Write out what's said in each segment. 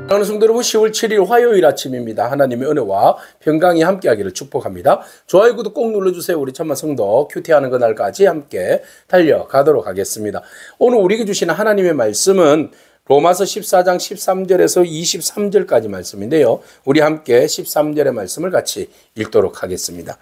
사랑하는 성도 여러분, 10월 7일 화요일 아침입니다. 하나님의 은혜와 평강이 함께하기를 축복합니다. 좋아요, 구독 꼭 눌러주세요. 우리 천만 성도 큐티하는 그날까지 함께 달려가도록 하겠습니다. 오늘 우리에게 주시는 하나님의 말씀은 로마서 14장 13절에서 23절까지 말씀인데요. 우리 함께 13절의 말씀을 같이 읽도록 하겠습니다.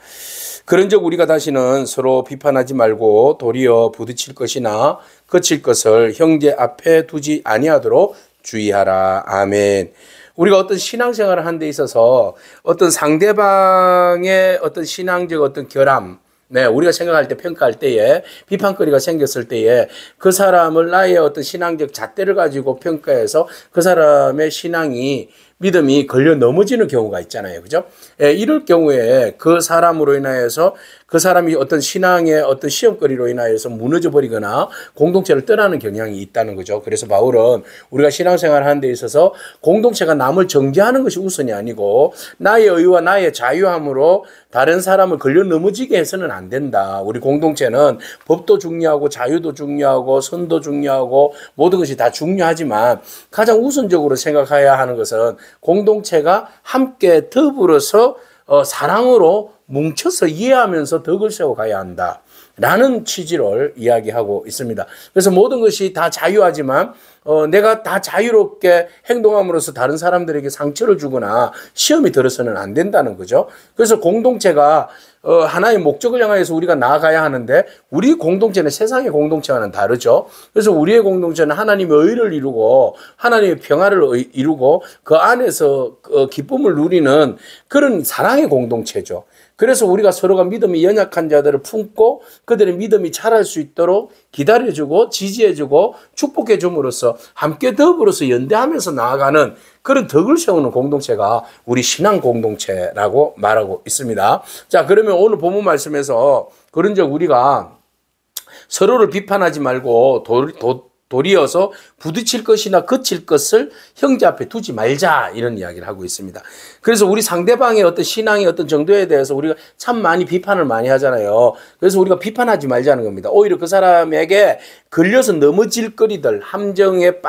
그런즉 우리가 다시는 서로 비판하지 말고 도리어 부딪힐 것이나 그칠 것을 형제 앞에 두지 아니하도록 주의하라. 아멘. 우리가 어떤 신앙생활을 하는 데 있어서 어떤 상대방의 어떤 신앙적 어떤 결함, 우리가 생각할 때, 평가할 때에, 비판거리가 생겼을 때에 그 사람을 나의 어떤 신앙적 잣대를 가지고 평가해서 그 사람의 신앙이, 믿음이 걸려 넘어지는 경우가 있잖아요. 그죠? 이럴 경우에 그 사람으로 인하여서 그 사람이 어떤 신앙의 어떤 시험거리로 인하여서 무너져 버리거나 공동체를 떠나는 경향이 있다는 거죠. 그래서 바울은 우리가 신앙생활 하는 데 있어서 공동체가 남을 정죄하는 것이 우선이 아니고 나의 의와 나의 자유함으로 다른 사람을 걸려 넘어지게 해서는 안 된다. 우리 공동체는 법도 중요하고 자유도 중요하고 선도 중요하고 모든 것이 다 중요하지만 가장 우선적으로 생각해야 하는 것은 공동체가 함께 더불어서 사랑으로 뭉쳐서 이해하면서 덕을 세워가야 한다. 라는 취지를 이야기하고 있습니다. 그래서 모든 것이 다 자유하지만 내가 다 자유롭게 행동함으로써 다른 사람들에게 상처를 주거나 시험이 들어서는 안 된다는 거죠. 그래서 공동체가 하나의 목적을 향해서 우리가 나아가야 하는데 우리 공동체는 세상의 공동체와는 다르죠. 그래서 우리의 공동체는 하나님의 의를 이루고 하나님의 평화를 이루고 그 안에서 기쁨을 누리는 그런 사랑의 공동체죠. 그래서 우리가 서로가 믿음이 연약한 자들을 품고 그들의 믿음이 자랄 수 있도록 기다려주고 지지해주고 축복해줌으로써 함께 더불어서 연대하면서 나아가는 그런 덕을 세우는 공동체가 우리 신앙 공동체라고 말하고 있습니다. 자, 그러면 오늘 본문 말씀에서 그런즉 우리가 서로를 비판하지 말고 도리어서 부딪힐 것이나 그칠 것을 형제 앞에 두지 말자, 이런 이야기를 하고 있습니다. 그래서 우리 상대방의 어떤 신앙의 어떤 정도에 대해서 우리가 참 많이 비판을 많이 하잖아요. 그래서 우리가 비판하지 말자는 겁니다. 오히려 그 사람에게 걸려서 넘어질 거리들, 함정에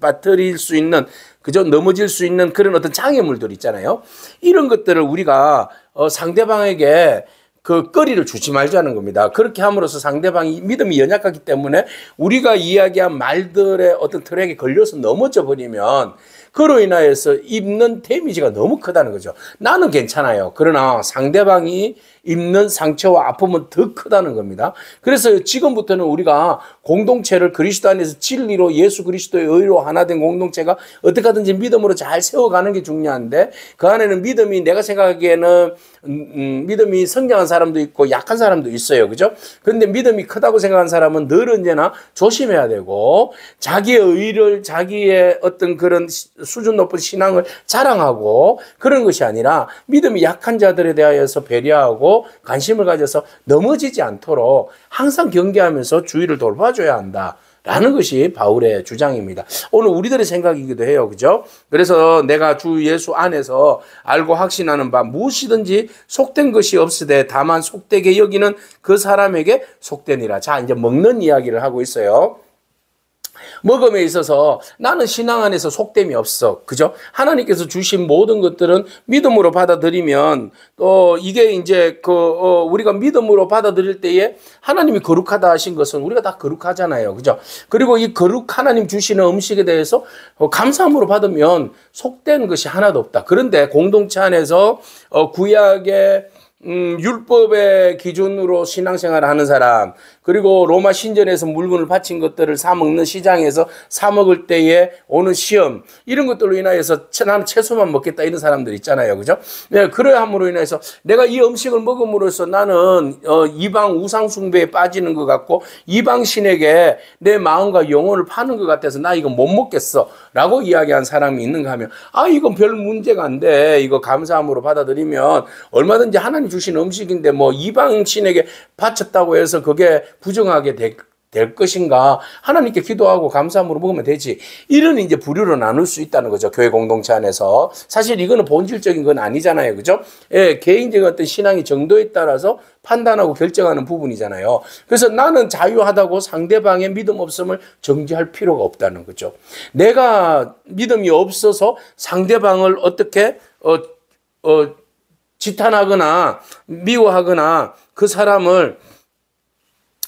빠뜨릴 수 있는, 그죠? 넘어질 수 있는 그런 어떤 장애물들 있잖아요. 이런 것들을 우리가 상대방에게 그 거리를 주지 말자는 겁니다. 그렇게 함으로써 상대방이 믿음이 연약하기 때문에 우리가 이야기한 말들의 어떤 트랙에 걸려서 넘어져 버리면 그로 인하여서 입는 데미지가 너무 크다는 거죠. 나는 괜찮아요. 그러나 상대방이 입는 상처와 아픔은 더 크다는 겁니다. 그래서 지금부터는 우리가 공동체를 그리스도 안에서 진리로 예수 그리스도의 의로 하나 된 공동체가 어떻게 하든지 믿음으로 잘 세워가는 게 중요한데 그 안에는 믿음이 내가 생각하기에는 믿음이 성장한 사람도 있고 약한 사람도 있어요. 그죠? 그런데 믿음이 크다고 생각하는 사람은 늘 언제나 조심해야 되고 자기의 의를 자기의 어떤 그런 수준 높은 신앙을 자랑하고 그런 것이 아니라 믿음이 약한 자들에 대하여서 배려하고 관심을 가져서 넘어지지 않도록 항상 경계하면서 주의를 돌봐줘야 한다. 라는 것이 바울의 주장입니다. 오늘 우리들의 생각이기도 해요. 그죠? 그래서 내가 주 예수 안에서 알고 확신하는 바 무엇이든지 속된 것이 없으되 다만 속되게 여기는 그 사람에게 속되니라. 자, 이제 먹는 이야기를 하고 있어요. 먹음에 있어서 나는 신앙 안에서 속됨이 없어. 그죠? 하나님께서 주신 모든 것들은 믿음으로 받아들이면 또 이게 이제 우리가 믿음으로 받아들일 때에 하나님이 거룩하다 하신 것은 우리가 다 거룩하잖아요. 그죠? 그리고 이 거룩 하나님 주시는 음식에 대해서 감사함으로 받으면 속된 것이 하나도 없다. 그런데 공동체 안에서 구약의 율법의 기준으로 신앙생활을 하는 사람, 그리고 로마 신전에서 물건을 바친 것들을 사 먹는 시장에서 사 먹을 때에 오는 시험, 이런 것들로 인하여서 나는 채소만 먹겠다 이런 사람들 있잖아요. 그죠? 네, 그러함으로 인해서 내가 이 음식을 먹음으로써 나는 이방 우상숭배에 빠지는 것 같고 이방 신에게 내 마음과 영혼을 파는 것 같아서 나 이거 못 먹겠어 라고 이야기한 사람이 있는가 하면 이건 별 문제가 안 돼. 이거 감사함으로 받아들이면 얼마든지 하나님 주신 음식인데 뭐 이방 신에게 바쳤다고 해서 그게 부정하게 될 것인가? 하나님께 기도하고 감사함으로 먹으면 되지. 이런 이제 부류로 나눌 수 있다는 거죠. 교회 공동체 안에서. 사실 이거는 본질적인 건 아니잖아요. 그죠? 예, 개인적인 어떤 신앙의 정도에 따라서 판단하고 결정하는 부분이잖아요. 그래서 나는 자유하다고 상대방의 믿음 없음을 정지할 필요가 없다는 거죠. 내가 믿음이 없어서 상대방을 어떻게 지탄하거나 미워하거나 그 사람을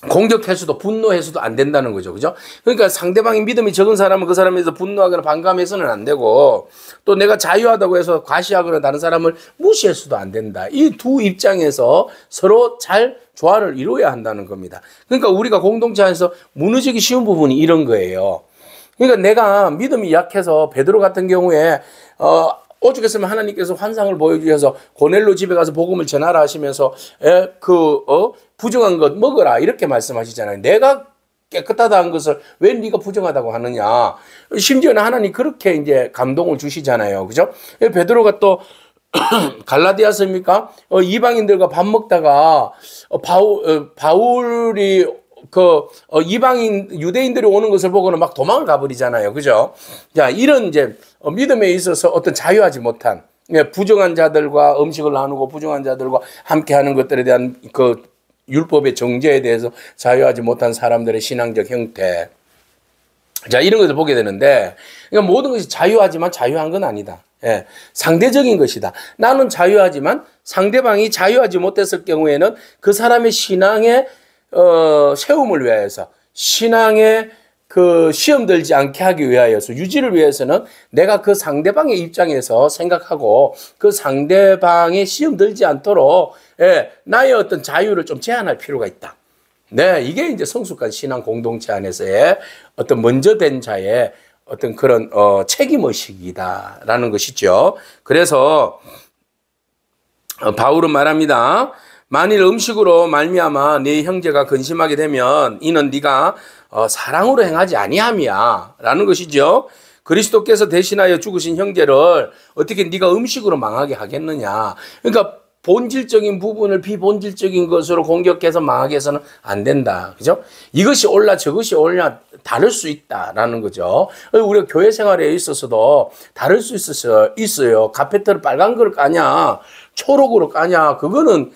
공격해서도 분노해서도 안 된다는 거죠. 그죠? 그러니까 상대방이 믿음이 적은 사람은 그 사람에 대해서 분노하거나 반감해서는 안 되고, 또 내가 자유하다고 해서 과시하거나 다른 사람을 무시해서도 안 된다. 이 두 입장에서 서로 잘 조화를 이루어야 한다는 겁니다. 그러니까 우리가 공동체 안에서 무너지기 쉬운 부분이 이런 거예요. 그러니까 내가 믿음이 약해서 베드로 같은 경우에 오죽했으면 하나님께서 환상을 보여주셔서 고넬로 집에 가서 복음을 전하라 하시면서 부정한 것 먹어라 이렇게 말씀하시잖아요. 내가 깨끗하다 한 것을 왜 네가 부정하다고 하느냐. 심지어는 하나님 그렇게 이제 감동을 주시잖아요. 그죠? 베드로가 또 갈라디아서입니까? 이방인들과 밥 먹다가 바울이 이방인 유대인들이 오는 것을 보고는 막 도망을 가버리잖아요. 그죠? 자, 이런 이제 믿음에 있어서 어떤 자유하지 못한 부정한 자들과 음식을 나누고 부정한 자들과 함께 하는 것들에 대한 그 율법의 정죄에 대해서 자유하지 못한 사람들의 신앙적 형태. 자, 이런 것을 보게 되는데, 그러니까 모든 것이 자유하지만 자유한 건 아니다. 예, 상대적인 것이다. 나는 자유하지만 상대방이 자유하지 못했을 경우에는 그 사람의 신앙의 세움을 위하여서, 신앙에 그 시험 들지 않게 하기 위하여서, 유지를 위해서는 내가 그 상대방의 입장에서 생각하고 그 상대방의 시험 들지 않도록 나의 어떤 자유를 좀 제한할 필요가 있다. 네, 이게 이제 성숙한 신앙 공동체 안에서의 어떤 먼저 된 자의 어떤 그런 책임의식이다라는 것이죠. 그래서 바울은 말합니다. 만일 음식으로 말미암아 네 형제가 근심하게 되면 이는 네가 사랑으로 행하지 아니함이야 라는 것이죠. 그리스도께서 대신하여 죽으신 형제를 어떻게 네가 음식으로 망하게 하겠느냐. 그러니까 본질적인 부분을 비본질적인 것으로 공격해서 망하게 해서는 안 된다. 그죠? 이것이 옳나 저것이 옳냐 다를 수 있다라는 거죠. 우리가 교회 생활에 있어서도 다를 수 있어요. 카페트를 빨간 걸 까냐 초록으로 까냐 그거는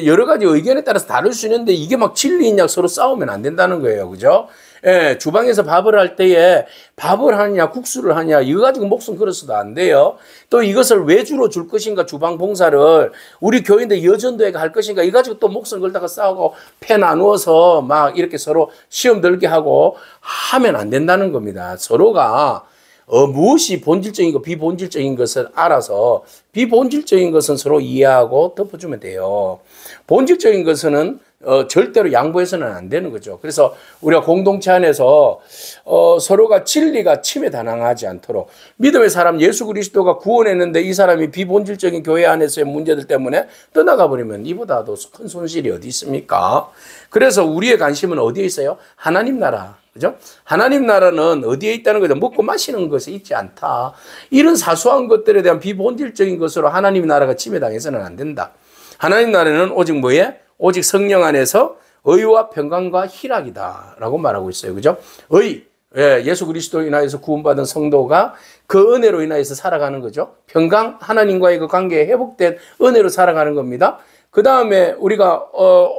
여러 가지 의견에 따라서 다를 수 있는데 이게 막 진리 있냐 서로 싸우면 안 된다는 거예요. 그죠? 예, 주방에서 밥을 할 때에 밥을 하냐 국수를 하냐 이거 가지고 목숨 걸어서도 안 돼요. 또 이것을 외주로 줄 것인가 주방 봉사를 우리 교인들 여전도회가 할 것인가 이거 가지고 또 목숨 걸다가 싸우고 패 나누어서 막 이렇게 서로 시험 들게 하고 하면 안 된다는 겁니다. 서로가 무엇이 본질적이고 비본질적인 것을 알아서 비본질적인 것은 서로 이해하고 덮어주면 돼요. 본질적인 것은 절대로 양보해서는 안 되는 거죠. 그래서 우리가 공동체 안에서 서로가 진리가 침해당하지 않도록 믿음의 사람 예수 그리스도가 구원했는데 이 사람이 비본질적인 교회 안에서의 문제들 때문에 떠나가 버리면 이보다도 큰 손실이 어디 있습니까? 그래서 우리의 관심은 어디에 있어요? 하나님 나라. 그죠? 하나님 나라는 어디에 있다는 거죠? 먹고 마시는 것에 있지 않다. 이런 사소한 것들에 대한 비본질적인 것으로 하나님 나라가 침해당해서는 안 된다. 하나님 나라는 오직 뭐에? 오직 성령 안에서 의와 평강과 희락이다 라고 말하고 있어요. 그죠? 의, 예수 그리스도로 인하여서 구원받은 성도가 그 은혜로 인하여서 살아가는 거죠. 평강, 하나님과의 그 관계에 회복된 은혜로 살아가는 겁니다. 그 다음에 우리가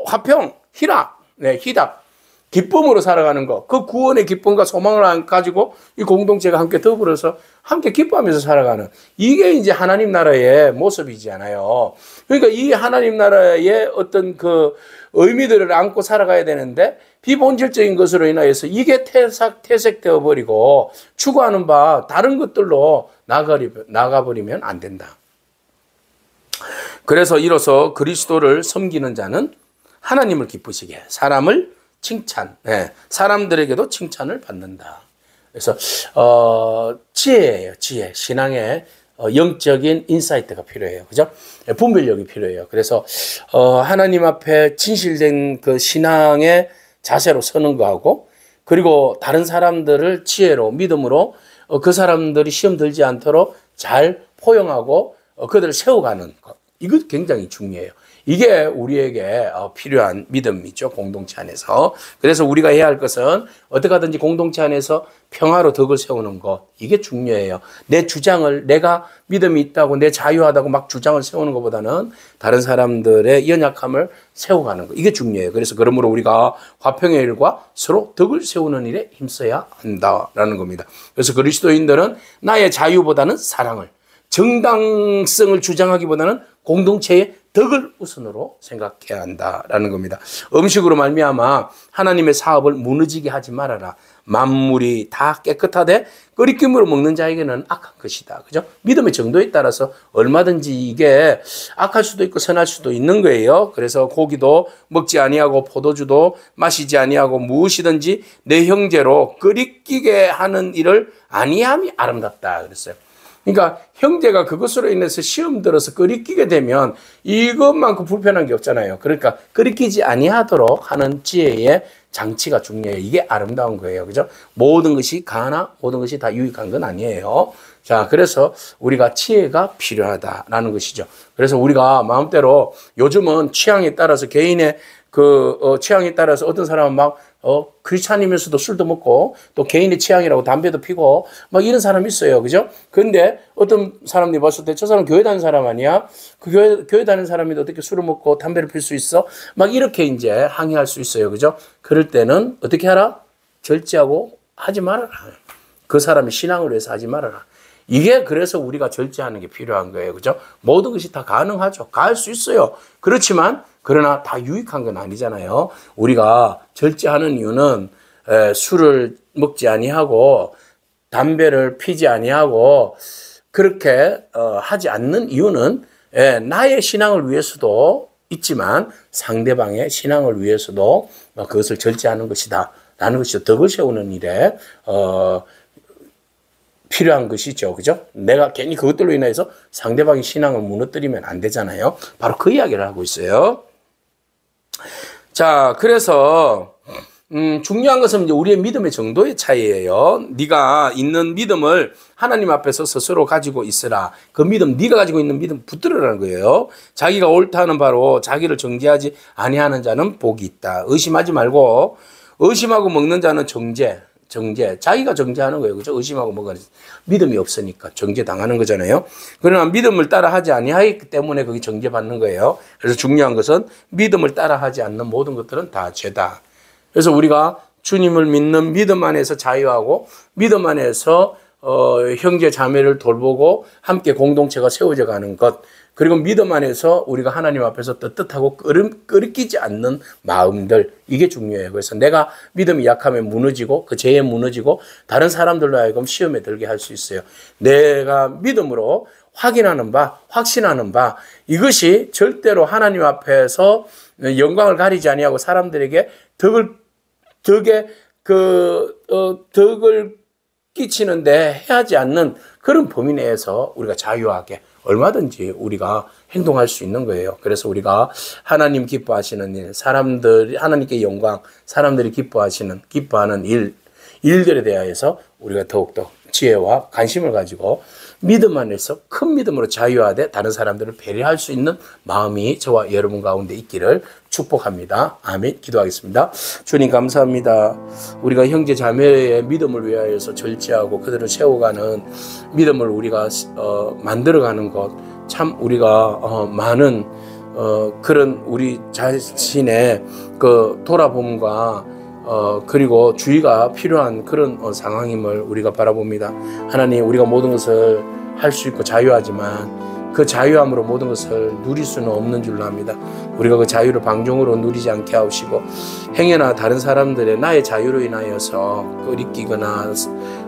화평, 희락, 희락, 기쁨으로 살아가는 것, 그 구원의 기쁨과 소망을 가지고 이 공동체가 함께 더불어서 함께 기뻐하면서 살아가는 이게 이제 하나님 나라의 모습이잖아요. 그러니까 이 하나님 나라의 어떤 그 의미들을 안고 살아가야 되는데 비본질적인 것으로 인하여서 이게 퇴색되어 버리고 추구하는 바 다른 것들로 나가버리면 안 된다. 그래서 이로써 그리스도를 섬기는 자는 하나님을 기쁘시게 사람을 칭찬, 사람들에게도 칭찬을 받는다. 그래서 지혜예요, 지혜. 신앙의 영적인 인사이트가 필요해요, 그죠? 분별력이 필요해요. 그래서 하나님 앞에 진실된 그 신앙의 자세로 서는 거하고, 그리고 다른 사람들을 지혜로 믿음으로 그 사람들이 시험 들지 않도록 잘 포용하고 그들을 세워가는 것. 이것 굉장히 중요해요. 이게 우리에게 필요한 믿음이죠. 공동체 안에서. 그래서 우리가 해야 할 것은 어떻게 하든지 공동체 안에서 평화로 덕을 세우는 것. 이게 중요해요. 내 주장을 내가 믿음이 있다고 내 자유하다고 막 주장을 세우는 것보다는 다른 사람들의 연약함을 세워가는 것. 이게 중요해요. 그래서 그러므로 우리가 화평의 일과 서로 덕을 세우는 일에 힘써야 한다라는 겁니다. 그래서 그리스도인들은 나의 자유보다는 사랑을, 정당성을 주장하기보다는 공동체의 덕을 우선으로 생각해야 한다라는 겁니다. 음식으로 말미암아 하나님의 사업을 무너지게 하지 말아라. 만물이 다 깨끗하되 끓이김으로 먹는 자에게는 악한 것이다. 그죠? 믿음의 정도에 따라서 얼마든지 이게 악할 수도 있고 선할 수도 있는 거예요. 그래서 고기도 먹지 아니하고 포도주도 마시지 아니하고 무엇이든지 내 형제로 끓이기게 하는 일을 아니함이 아름답다 그랬어요. 그러니까 형제가 그것으로 인해서 시험 들어서 끓이기게 되면 이것만큼 불편한 게 없잖아요. 그러니까 끓이기지 아니하도록 하는 지혜의 장치가 중요해요. 이게 아름다운 거예요. 그죠? 모든 것이 가나 모든 것이 다 유익한 건 아니에요. 자, 그래서 우리가 지혜가 필요하다라는 것이죠. 그래서 우리가 마음대로 요즘은 취향에 따라서 개인의 취향에 따라서 어떤 사람은 막 크리스찬이면서도 술도 먹고 또 개인의 취향이라고 담배도 피고 막 이런 사람이 있어요. 그죠? 근데 어떤 사람들이 봤을 때 저 사람 교회 다니는 사람 아니야? 그 교회 다니는 사람이 어떻게 술을 먹고 담배를 필 수 있어? 막 이렇게 이제 항의할 수 있어요. 그죠? 그럴 때는 어떻게 하라? 절제하고 하지 말아라. 그 사람의 신앙을 위해서 하지 말아라. 이게 그래서 우리가 절제하는 게 필요한 거예요. 그죠? 모든 것이 다 가능하죠. 가할 수 있어요. 그렇지만 그러나 다 유익한 건 아니잖아요. 우리가 절제하는 이유는 술을 먹지 아니하고 담배를 피지 아니하고 그렇게 하지 않는 이유는 나의 신앙을 위해서도 있지만 상대방의 신앙을 위해서도 그것을 절제하는 것이다. 라는 것이죠. 덕을 세우는 일에 필요한 것이죠. 그죠? 내가 괜히 그것들로 인해서 상대방의 신앙을 무너뜨리면 안 되잖아요. 바로 그 이야기를 하고 있어요. 자, 그래서 중요한 것은 이제 우리의 믿음의 정도의 차이예요. 네가 있는 믿음을 하나님 앞에서 스스로 가지고 있으라. 그 믿음, 네가 가지고 있는 믿음 붙들으라는 거예요. 자기가 옳다는 바로 자기를 정죄하지 아니하는 자는 복이 있다. 의심하지 말고 의심하고 먹는 자는 정죄, 자기가 정죄하는 거예요. 그죠? 의심하고 먹으니 믿음이 없으니까 정죄당하는 거잖아요. 그러나 믿음을 따라하지 아니하기 때문에 그게 정죄받는 거예요. 그래서 중요한 것은 믿음을 따라하지 않는 모든 것들은 다 죄다. 그래서 우리가 주님을 믿는 믿음 안에서 자유하고 믿음 안에서 형제 자매를 돌보고 함께 공동체가 세워져 가는 것, 그리고 믿음 안에서 우리가 하나님 앞에서 떳떳하고 끓이지 않는 마음들, 이게 중요해요. 그래서 내가 믿음이 약하면 무너지고 그 죄에 무너지고 다른 사람들로 하여금 시험에 들게 할 수 있어요. 내가 믿음으로 확인하는 바, 확신하는 바, 이것이 절대로 하나님 앞에서 영광을 가리지 아니하고 사람들에게 덕을 끼치는데 해하지 않는 그런 범위 내에서 우리가 자유하게 얼마든지 우리가 행동할 수 있는 거예요. 그래서 우리가 하나님 기뻐하시는 일, 하나님께 영광, 사람들이 기뻐하는 일들에 대하여서 우리가 더욱더 지혜와 관심을 가지고 믿음 안에서 큰 믿음으로 자유하되 다른 사람들을 배려할 수 있는 마음이 저와 여러분 가운데 있기를 축복합니다. 아멘. 기도하겠습니다. 주님 감사합니다. 우리가 형제 자매의 믿음을 위하여서 절제하고 그들을 세워가는 믿음을 우리가 만들어가는 것, 참 우리가 많은 그런 우리 자신의 그 돌아봄과 그리고 주의가 필요한 그런 상황임을 우리가 바라봅니다. 하나님, 우리가 모든 것을 할 수 있고 자유하지만 그 자유함으로 모든 것을 누릴 수는 없는 줄로 압니다. 우리가 그 자유를 방종으로 누리지 않게 하시고 행여나 다른 사람들의 나의 자유로 인하여서 끓이기거나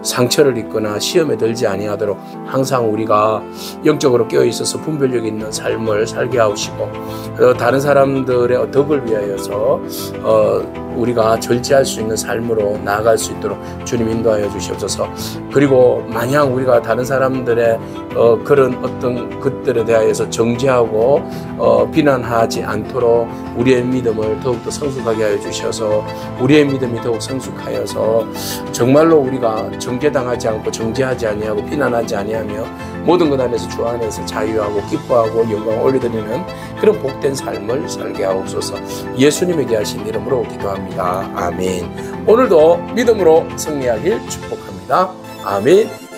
상처를 입거나 시험에 들지 아니하도록 항상 우리가 영적으로 깨어 있어서 분별력 있는 삶을 살게 하시고 다른 사람들의 덕을 위하여서 우리가 절제할 수 있는 삶으로 나아갈 수 있도록 주님 인도하여 주시옵소서. 그리고 마냥 우리가 다른 사람들의 그런 어떤 것들에 대하여서 정죄하고 비난하지 않도록 우리의 믿음을 더욱더 성숙하게 하여 주셔서 우리의 믿음이 더욱 성숙하여서 정말로 우리가 정죄당하지 않고 정죄하지 아니하고 비난하지 아니하며 모든 것 안에서 주 안에서 자유하고 기뻐하고 영광을 올려드리는 그런 복된 삶을 살게 하옵소서. 예수님의 귀하신 이름으로 기도합니다. 아멘. 오늘도 믿음으로 승리하길 축복합니다. 아멘.